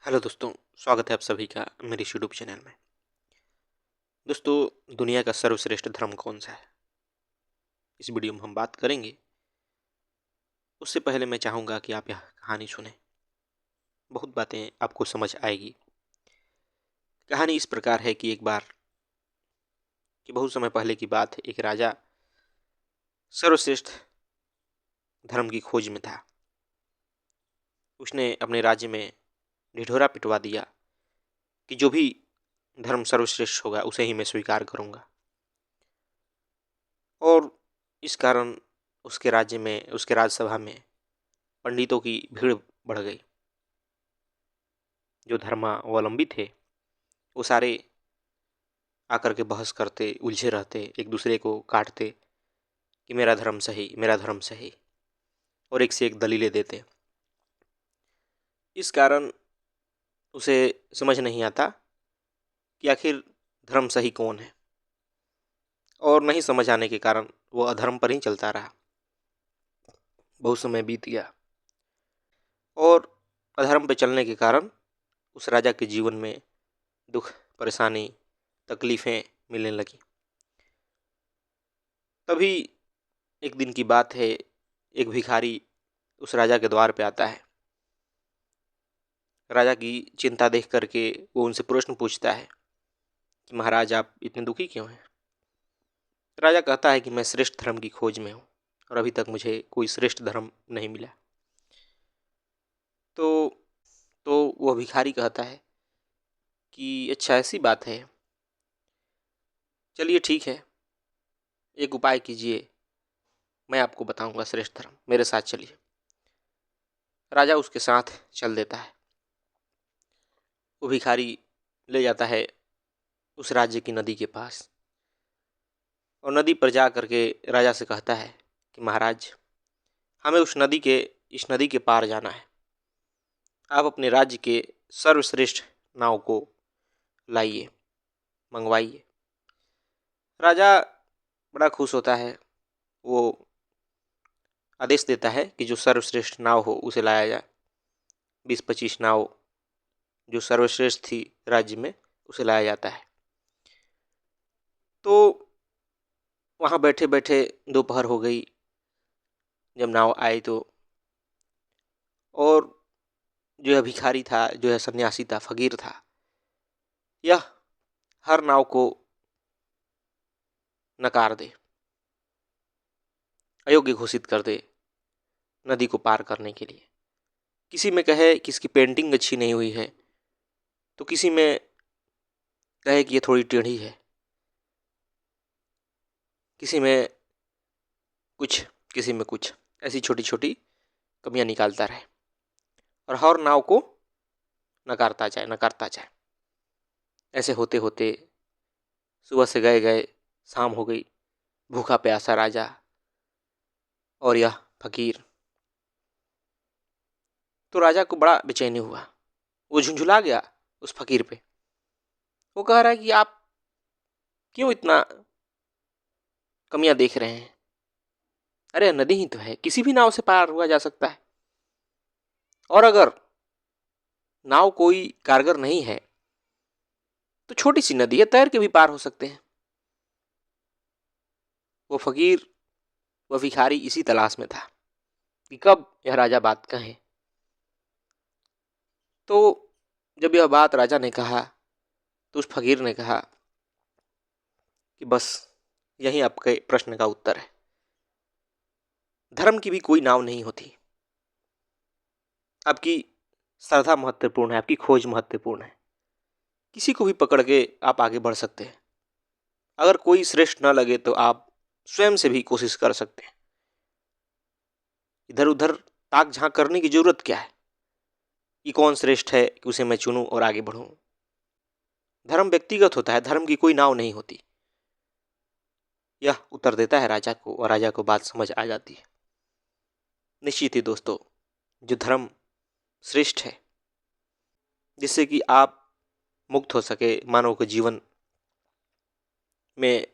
Hello दोस्तों, स्वागत है आप सभी का मेरे इस यूट्यूब चैनल में। दोस्तों, दुनिया का सर्वश्रेष्ठ धर्म कौन सा है, इस वीडियो में हम बात करेंगे। उससे पहले मैं चाहूँगा कि आप यह कहानी सुनें। बहुत बातें आपको समझ आएगी। कहानी इस प्रकार है कि एक बार कि बहुत समय पहले की बात है, एक राजा सर्वश्रेष्ठ धर्म की खोज में था। उसने अपने राज्य में ढिढोरा पिटवा दिया कि जो भी धर्म सर्वश्रेष्ठ होगा उसे ही मैं स्वीकार करूँगा। और इस कारण उसके राज्य में, उसके राज्यसभा में पंडितों की भीड़ बढ़ गई। जो धर्मावलंबी थे वो सारे आकर के बहस करते, उलझे रहते, एक दूसरे को काटते कि मेरा धर्म सही, मेरा धर्म सही, और एक से एक दलीलें देते। इस कारण उसे समझ नहीं आता कि आखिर धर्म सही कौन है, और नहीं समझ आने के कारण वो अधर्म पर ही चलता रहा। बहुत समय बीत गया और अधर्म पर चलने के कारण उस राजा के जीवन में दुख, परेशानी, तकलीफ़ें मिलने लगी। तभी एक दिन की बात है, एक भिखारी उस राजा के द्वार पे आता है। राजा की चिंता देख करके वो उनसे प्रश्न पूछता है कि महाराज, आप इतने दुखी क्यों हैं। राजा कहता है कि मैं श्रेष्ठ धर्म की खोज में हूँ और अभी तक मुझे कोई श्रेष्ठ धर्म नहीं मिला। तो वह भिखारी कहता है कि अच्छा, ऐसी बात है, चलिए ठीक है, एक उपाय कीजिए, मैं आपको बताऊंगा श्रेष्ठ धर्म, मेरे साथ चलिए। राजा उसके साथ चल देता है। वो भिखारी ले जाता है उस राज्य की नदी के पास, और नदी पर जा करके राजा से कहता है कि महाराज, हमें इस नदी के पार जाना है। आप अपने राज्य के सर्वश्रेष्ठ नाव को लाइए, मंगवाइए। राजा बड़ा खुश होता है। वो आदेश देता है कि जो सर्वश्रेष्ठ नाव हो उसे लाया जाए। 20-25 नाव जो सर्वश्रेष्ठ थी राज्य में, उसे लाया जाता है। तो वहाँ बैठे बैठे दोपहर हो गई जब नाव आई। तो और जो यह भिखारी था, जो यह सन्यासी था, फकीर था, यह हर नाव को नकार दे, अयोग्य घोषित कर दे नदी को पार करने के लिए। किसी में कहे कि इसकी पेंटिंग अच्छी नहीं हुई है, तो किसी में कहे कि ये थोड़ी टेढ़ी है, किसी में कुछ, किसी में कुछ, ऐसी छोटी छोटी कमियां निकालता रहे और हर नाव को नकारता जाए, नकारता जाए। ऐसे होते होते सुबह से गए गए शाम हो गई। भूखा प्यासा राजा और यह फकीर। तो राजा को बड़ा बेचैनी हुआ। वो झुंझुला गया उस फकीर पे। वो कह रहा है कि आप क्यों इतना कमियां देख रहे हैं। अरे नदी ही तो है, किसी भी नाव से पार हुआ जा सकता है। और अगर नाव कोई कारगर नहीं है तो छोटी सी नदी है, तैर के भी पार हो सकते हैं। वो फकीर, वह भिखारी इसी तलाश में था कि कब यह राजा बात कहे। तो जब यह बात राजा ने कहा तो उस फकीर ने कहा कि बस यही आपके प्रश्न का उत्तर है। धर्म की भी कोई नाव नहीं होती। आपकी श्रद्धा महत्वपूर्ण है, आपकी खोज महत्वपूर्ण है। किसी को भी पकड़ के आप आगे बढ़ सकते हैं। अगर कोई श्रेष्ठ न लगे तो आप स्वयं से भी कोशिश कर सकते हैं। इधर उधर ताक झांक करने की जरूरत क्या है कि कौन श्रेष्ठ है कि उसे मैं चुनूं और आगे बढ़ूं। धर्म व्यक्तिगत होता है, धर्म की कोई नाव नहीं होती। यह उत्तर देता है राजा को, और राजा को बात समझ आ जाती है। निश्चित ही दोस्तों, जो धर्म श्रेष्ठ है, जिससे कि आप मुक्त हो सके, मानव के जीवन में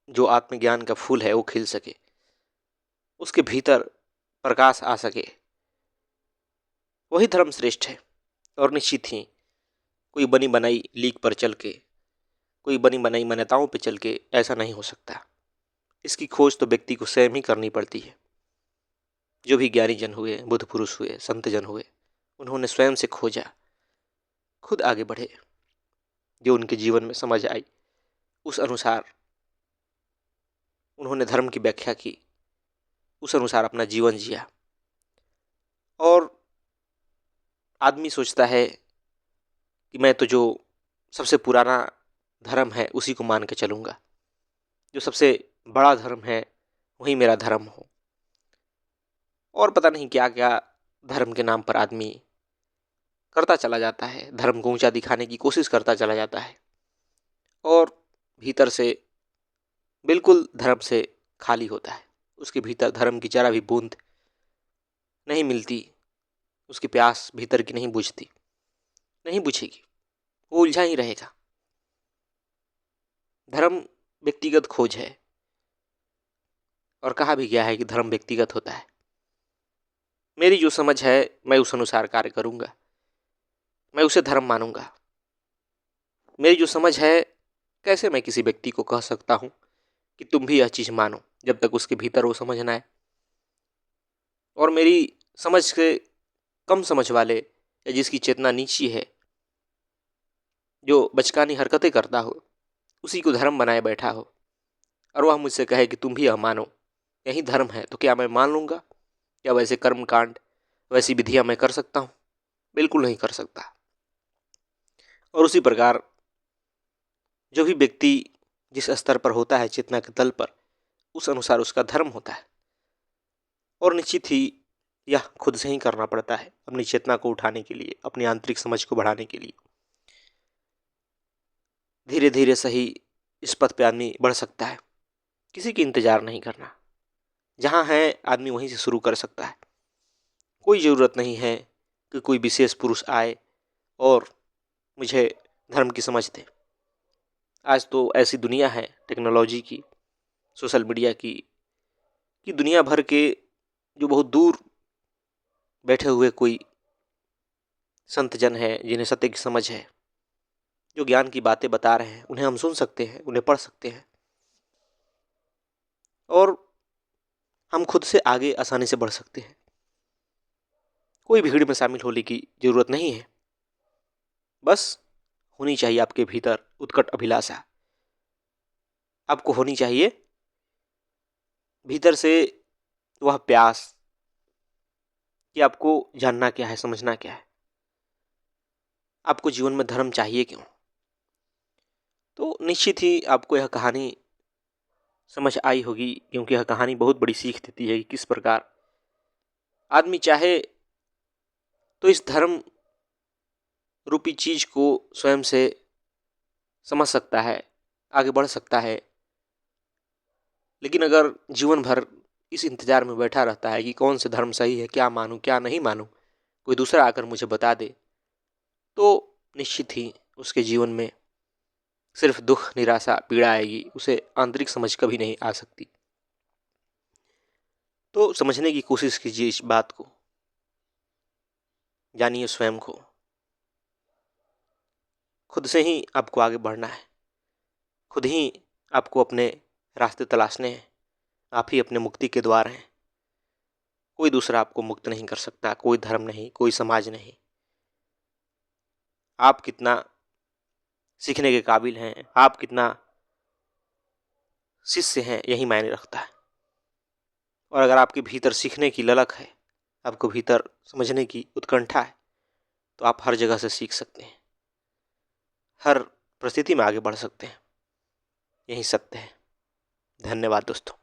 जो आत्मज्ञान का फूल है वो खिल सके, उसके भीतर प्रकाश आ सके, वही धर्म श्रेष्ठ है। और निश्चित ही कोई बनी बनाई लीक पर चल के, कोई बनी बनाई मान्यताओं पर चल के ऐसा नहीं हो सकता। इसकी खोज तो व्यक्ति को स्वयं ही करनी पड़ती है। जो भी ज्ञानी जन हुए, बुद्ध पुरुष हुए, संत जन हुए, उन्होंने स्वयं से खोजा, खुद आगे बढ़े, जो उनके जीवन में समझ आई उस अनुसार उन्होंने धर्म की व्याख्या की, उस अनुसार अपना जीवन जिया। और आदमी सोचता है कि मैं तो जो सबसे पुराना धर्म है उसी को मान के चलूँगा, जो सबसे बड़ा धर्म है वही मेरा धर्म हो। और पता नहीं क्या क्या धर्म के नाम पर आदमी करता चला जाता है, धर्म को ऊंचा दिखाने की कोशिश करता चला जाता है और भीतर से बिल्कुल धर्म से खाली होता है। उसके भीतर धर्म की जरा भी बूंद नहीं मिलती, उसकी प्यास भीतर की नहीं बुझती, नहीं बुझेगी, वो उलझा ही रहेगा। धर्म व्यक्तिगत खोज है और कहा भी गया है कि धर्म व्यक्तिगत होता है। मेरी जो समझ है मैं उस अनुसार कार्य करूंगा, मैं उसे धर्म मानूंगा। मेरी जो समझ है, कैसे मैं किसी व्यक्ति को कह सकता हूं कि तुम भी यह चीज मानो, जब तक उसके भीतर वो समझ ना आए। और मेरी समझ से कम समझ वाले या जिसकी चेतना नीची है, जो बचकानी हरकतें करता हो, उसी को धर्म बनाए बैठा हो और वह मुझसे कहे कि तुम भी यह मानो, यही धर्म है, तो क्या मैं मान लूंगा? क्या वैसे कर्म कांड, वैसी विधियां मैं कर सकता हूं? बिल्कुल नहीं कर सकता। और उसी प्रकार जो भी व्यक्ति जिस स्तर पर होता है चेतना के तल पर, उस अनुसार उसका धर्म होता है। और निश्चित ही यह खुद से ही करना पड़ता है, अपनी चेतना को उठाने के लिए, अपनी आंतरिक समझ को बढ़ाने के लिए। धीरे धीरे सही इस पथ पे आदमी बढ़ सकता है, किसी की इंतजार नहीं करना। जहाँ है आदमी वहीं से शुरू कर सकता है। कोई ज़रूरत नहीं है कि कोई विशेष पुरुष आए और मुझे धर्म की समझ दे। आज तो ऐसी दुनिया है टेक्नोलॉजी की, सोशल मीडिया की, कि दुनिया भर के जो बहुत दूर बैठे हुए कोई संत जन है, जिन्हें सत्य की समझ है, जो ज्ञान की बातें बता रहे हैं, उन्हें हम सुन सकते हैं, उन्हें पढ़ सकते हैं और हम खुद से आगे आसानी से बढ़ सकते हैं। कोई भीड़ में शामिल होने की जरूरत नहीं है। बस होनी चाहिए आपके भीतर उत्कट अभिलाषा। आपको होनी चाहिए भीतर से वह प्यास कि आपको जानना क्या है, समझना क्या है, आपको जीवन में धर्म चाहिए क्यों। तो निश्चित ही आपको यह कहानी समझ आई होगी, क्योंकि यह कहानी बहुत बड़ी सीख देती है कि किस प्रकार आदमी चाहे तो इस धर्म रूपी चीज को स्वयं से समझ सकता है, आगे बढ़ सकता है। लेकिन अगर जीवन भर इस इंतजार में बैठा रहता है कि कौन से धर्म सही है, क्या मानूं क्या नहीं मानूं, कोई दूसरा आकर मुझे बता दे, तो निश्चित ही उसके जीवन में सिर्फ दुख, निराशा, पीड़ा आएगी, उसे आंतरिक समझ कभी नहीं आ सकती। तो समझने की कोशिश कीजिए इस बात को, जानिए स्वयं को। खुद से ही आपको आगे बढ़ना है, खुद ही आपको अपने रास्ते तलाशने हैं। आप ही अपने मुक्ति के द्वार हैं। कोई दूसरा आपको मुक्त नहीं कर सकता, कोई धर्म नहीं, कोई समाज नहीं। आप कितना सीखने के काबिल हैं, आप कितना शिष्य हैं, यही मायने रखता है। और अगर आपके भीतर सीखने की ललक है, आपको भीतर समझने की उत्कंठा है, तो आप हर जगह से सीख सकते हैं, हर परिस्थिति में आगे बढ़ सकते हैं। यही सत्य है। धन्यवाद दोस्तों।